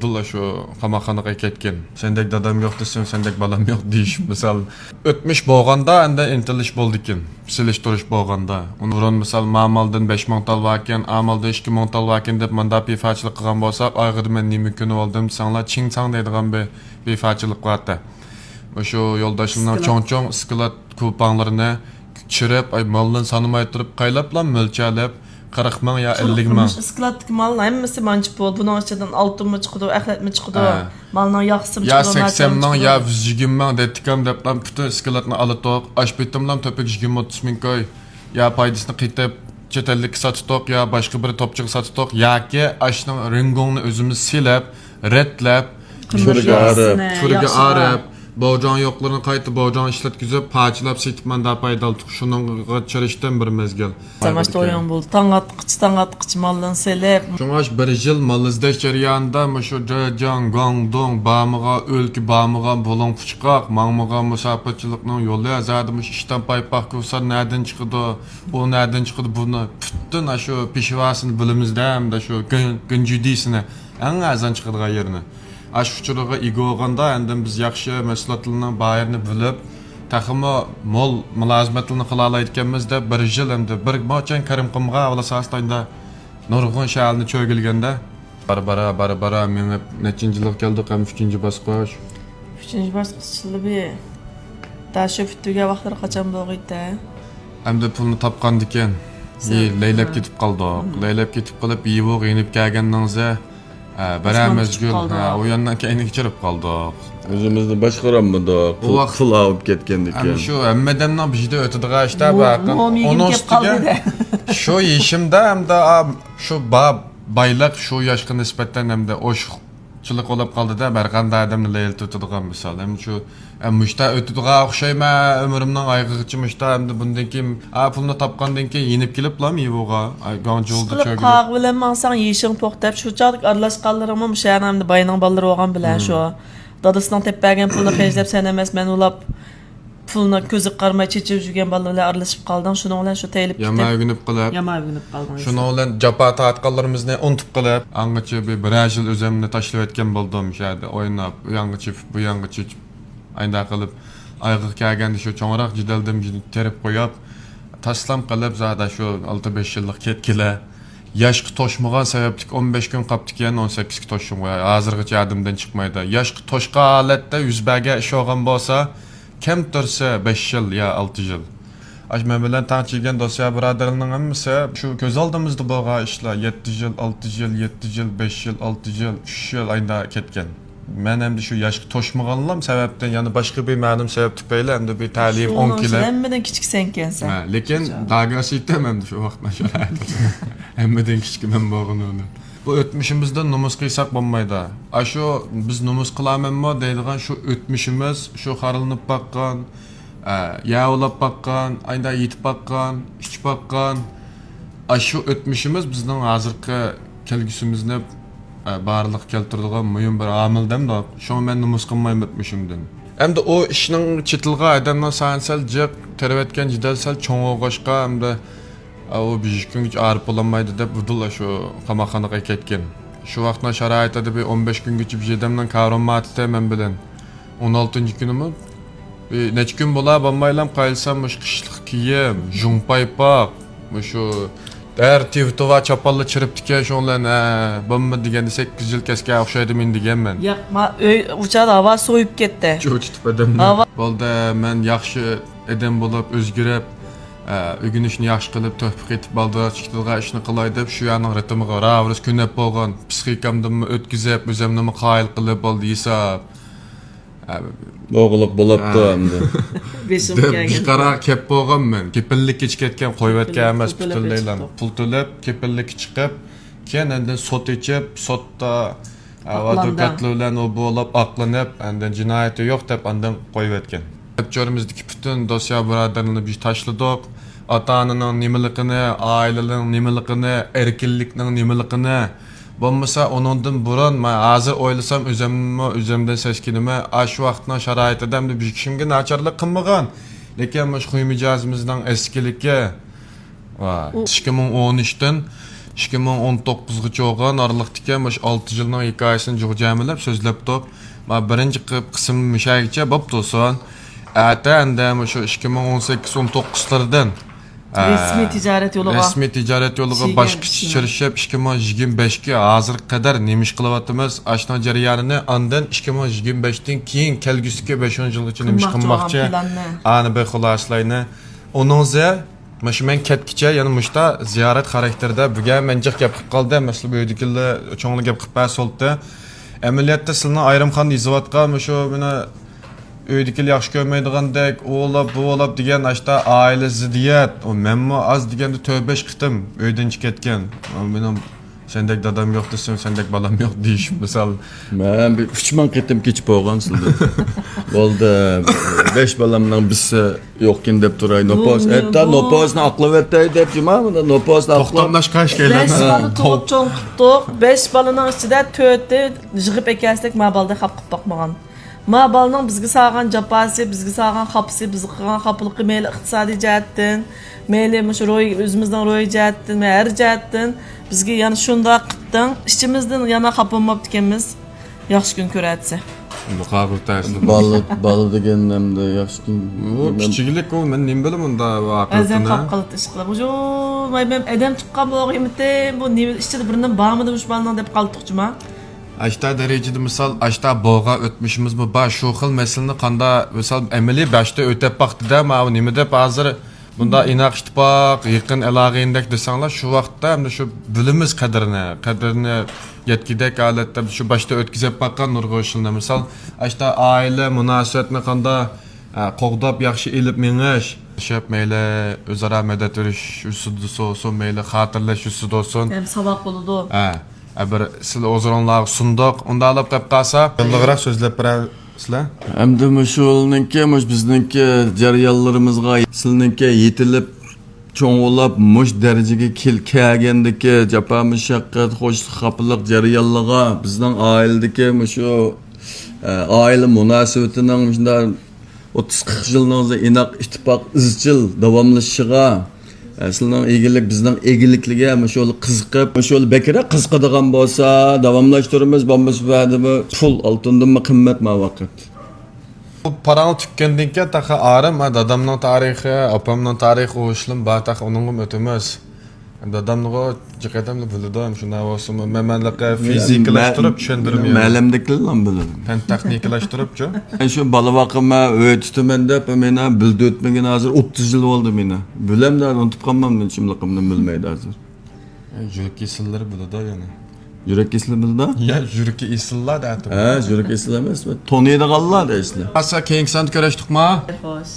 budul şu qamoqxonaga ketgan. Sendek dadam yo'q desang, sendek balam yo'q deyish. Misal o'tmish bo'lganda endi intilish bo'ldi ekan. Silishtirish bo'lganda. Undan misal ma'maldan 5000 tal vakan, amalda 2000 tal vakan deb manda befachilik qilgan bo'lsak, oyg'ida men nima kuni oldim, sanglar ching-chang deydigan befachilik qiladi. O'sha yo'ldoshimning cho'ng-cho'ng iskilat kupanglarini chirib, ay maldan sanamay turib qaylablan mo'lchalab 40 ming ya 50 ming. İskilatdaki malın hemmesi mancıp oldu. Bunun içinden altın mı çıkıdı, ehlet mi çıkıdı, malının yakısı mı ya çıkıdı, 80 ming ya 120 ming detikam deplan bütün iskilatni alıtoq, aş bitimlam töpek 20-30 ming koy. Ya paydasını qitib chetellik satıtoq ya başka bir topçuq satıtoq yoki aşning ringongni o'zimiz silab, retlab, Fırga arab, Boğcan yo'qlarini qayta boğcan ishlatkizib, parchalab setibman da paydaltık. Shuningga chirishdan bir mezgil. Samaşta oyan bo'ldi. Tang atqıç maldan seleb. Şoňaş bir yıl malızdaş jarayonida mushu Jang, Guangdong, Bamiga, o'lki Bamiga bolon puchqaq, Mangmiga musofatchilikning yo'li azadimish ishdan paypaq ko'rsat, nereden chiqdi, o nereden chiqdi buni bütün shu peshvasini bilimizda hamda shu günjüdisini eng azan chiqadigan yerini. Aş uçuruğa ego olganda endi biz yaxshi mahsulotlarning bayirini bilib, taximi mol mulozimatlarni qila oladiganmizda bir yil endi bir mo'chan karim qimga avlasasda nurg'un shaharni cho'gilganda bara menga nechinchi yil keldik ham 3-chi bosqich. 3-chi bosqichli bir daşı fituga vaqtlar qachon bo'lg'iydi? Endi pulni topgandik ekan. Laylab ketib qoldik. Laylab ketib qolib, yivoq yenib kelgandingizda Beramezgül, o yandan keyni geçirip kaldık. Özümüzni başqarammadık, pul alıp ketkendik. Ama şu emmedemden bir şeyde ötediği işte bakın. Onun üstüge şu işimde hem de şu baylık şu yaşka nispetten hem de oşukçılık olup kaldı da berkanda adamla leyil ötediğim misal. Hem şu müşte ötediğe okşayma ömrümden aygıqçımışta hem de bundan kim pulunu tapkandan ki yenip gelip lam yivoğa. Gancı oldu çögülüp. Sıkılıp qağ bilen mansan yeşin toqtab şu çadık arlaşqanlarıma müşayan hem de bayının balları oğan bilen şu. Dadısından tepbergen pulunu xeclep sen emes men ulap puluna közü qarmay çeçip жүрген ballarla arlaşıp qaldan şunu olan şu teyilip kitip. Yama günüp qılıb. Şunu olan japa taatqanlarımızını unutup qılıb. Anğıçı bir yıl özümünü taşlap etken boldum şəhərdə oynap, bu yangıçı aynda qılıb. Aygıq kəlgəndi şu çoğaraq jideldim terip qoyab. Taslam qılıb zada şu 6-5 yıllık ketkile. Yaşqı toşmağan sebeplik 15 gün qaptıken 18 toşum qoya. Hazırgıç yadımdan çıkmaydı. Yaşqı toşqa aletdə 100 bəgə iş olğan bolsa Kim dursa 5 yıl ya 6 yıl. Aş men bilen tanışgan dosya biradərlərinin hamısı şu göz aldığımızda bolğan işlər 7 yıl, 6 yıl, 7 yıl, 5 yıl, 6 yıl, 3 yıl ayında ketken. Men hem de şu yaşqı toşmağanlam sebepten yani başka bir ma'lum sebep tüpeyle hem de bir ta'lim 10 kilo. Hemmeden kichik sen kensen. Lekin dagası itemem şu vaqtda şöyle. Hemmeden kichik men bolğan onu. Bu ötmüşümüzden numus qıysak bolmaydı. Aşu biz numus qılamamma deydigan şu ötmüşümüz şu xarılınıp bakkan, yağılap bakkan, ayda yetip bakkan, iç bakkan. Aşu ötmüşümüz bizden hazırki kelgüsümüzne barlıq keltirdigan mühim bir amil dem da. Şunu men numus qılmayım ötmüşümden. Hem de o işinin çetilga adamdan sansal jık tervetken jidelsel çoğu qoşqa hem de o bir gün hiç ağrıp olamaydı da budul şu qamoqxonaga ketken. Şu vaqtda şaraitda bir 15 gün geçip jedemden kavramatı men bilen 16. günümü neç gün bola bolmaylam qaylsam şu qishliq kiyim, junpaypaq, şu tertibtova çapallı çiriptike şonlan bomba degende 8 yıl keske oxşaydı men degen men. Ya uçada hava soyup ketdi. Ço'chitib adamni. Bolda men yaxshi adam bo'lib o'zgarib ögünüşünü yaxşı qılıb töhfiq etib baldıra çıxdılğa işini qılay deb şu yanın ritmiga ravris künep bolğan psixikamdımı ötküzüp özümnimi qayıl qılıb boldu hesab. Boğulup bolapdı hamda. Beşim kelgen. Qara kep bolğan men. Kepillik keç ketken qoybatga emas bütünleylan. Pul төлep kepillik chiqib kenenden sot içip sotda advokatlar bilan o bolap aqlanıp andan cinayeti yo'q deb andan qoyub etken. Jo'rimizdagi bütün dosya birodarlarni biz tashladik. Ota-onaning nimaligini, oilaning nimaligini, erkinlikning nimaligini bo'lmasa onundan burun men hozir o'ylasam o'zimdan seskinime shu vaqtning sharoitida ham bir kishimga nacharlik qilmagan. Lekin mush xuy mijozimizning eskiligi va 2013 dan 2019'gacha olgan aralıqdaki 6 yılның hikayesini jamilab so'zlab birinchi qism müşayigicha bo'p to'son. Ata endi şu 2018-19'lardan Resmi ticaret yolu var. Resmi ticaret yoluga başqacha chirishib 2025ga hozirga qadar nima ish qilyapmiz? Ashna jarayonini andan 2025dan keyin kelgusiga 5-yilgacha nima ish qilmoqchi? Ani bir xulosalayni. Oningza Məşə mən ketkiçə, yəni müşta ziyaret xarakterdə buga məncıq gap qılıb qaldı. Məsələn, bu yerdikilər çoğunluq gap qılıb bəs oldu. Əməliyyatda sizin ayrımxan izvatqa məşə mənə öydikilər yaxşı görməydigəndək, o olub, bu olub degan aşda ailə ziddiyət. O mənmə az degəndə 4-5 qitim öydən ketgan. Mənim sendek dadam yox desem, sendek balam yox deyiş misal. Mən bir 3 man qitim keçib bolğan sizdə. Oldu 5 balamdan birisi yo'qkin deb turay. Nopos, hatta noposni aqlab etay deb jimamda noposni aqlab. To'xtamlashqa ish keladi. 5 balı to'g'ib cho'ng qildik. 5 balının ichida 4ti yig'ib ekaslik mabalda xap qilib boqmagan. Mabalning bizga sağan japasi, bizga sağan xapsi, bizga qilgan xaplıqı meyli iqtisodiy jihatdan, meyli mush ro'y o'zimizdan ro'y jihatdan, har jihatdan bizga yana shundoq qitding, ichimizdan yana xapolmabdi ekanmiz. Yaxshi kun ko'ratsa. Bu qabul ta'sir. Balı deganimda yaxshi kun. Bu kichiklik o, men nima bilaman unda Azam vaqtini. qap qilib ish qilib. Jo, men adam chiqqan bo'g'imda bu nima ichida biridan bormidi mush balning deb qoldiqchima. Aşta derecede misal aşta boğa ötmüşümüz mü baş şu xil meselini qanda misal emeli başta ötep baktı da ma nima deb hazır bunda inaq ittifoq yaqin aloqaindek desanglar şu vaqtda hem de şu bilimiz qadrini yetkidek holatda şu başta ötkizib baqqan nurg'o'shilni misal aşta aile munosabatni qanda qo'g'dab yaxshi elib mengish shep meyle o'zaro madad verish usulda olsun meyle xotirlash usulda olsun Hem saboq bo'ladi. Bir siz o'zingizlar sundoq unda olib qolib qolsa yolg'iroq so'zlab berasizlar. Hamda mushuninki, bizningki jarayonlarimizga sizninki yetilib cho'ng'ilib mush darajaga kelgandiki japa mushaqqat xo'sh xapliq jarayonlarga bizning oiladagi mushu oila munosabatining shunday 30-40 yilning inoq ittifoq izchil davomlashishiga sizning egilik bizning egilikliga mushu qiziqib mushu bekra qiziqadigan bo'lsa davomlashtiramiz bo'lmasa badimi pul oltindanmi qimmatmi vaqt. Bu parani tükkendan keyin taqa arim dadamning tarixi, opamning tarixi o'shlim ba taqa uningim o'tamiz. Dadamnigo jiqatamni bildim shunday bo'lsa manmanliqqa fizikalashtirib tushundirmayman. Ma'lamliklar bilim. Fan texnikalashtiribchi. Shu bola vaqtma o'titaman deb meni bildi o'tmagan hozir 30 yil bo'ldi meni. Bilamdan unutib qolmam chimliqimni bilmaydi hozir. Yurak kesillari biladi yana. Yurak kesili bildi? Ya yurak kesillar da. Ha, yurak kesili emasmi? Toniydiganlar da esli. Asa keyingi sant ko'rishdik mi? Xo'sh.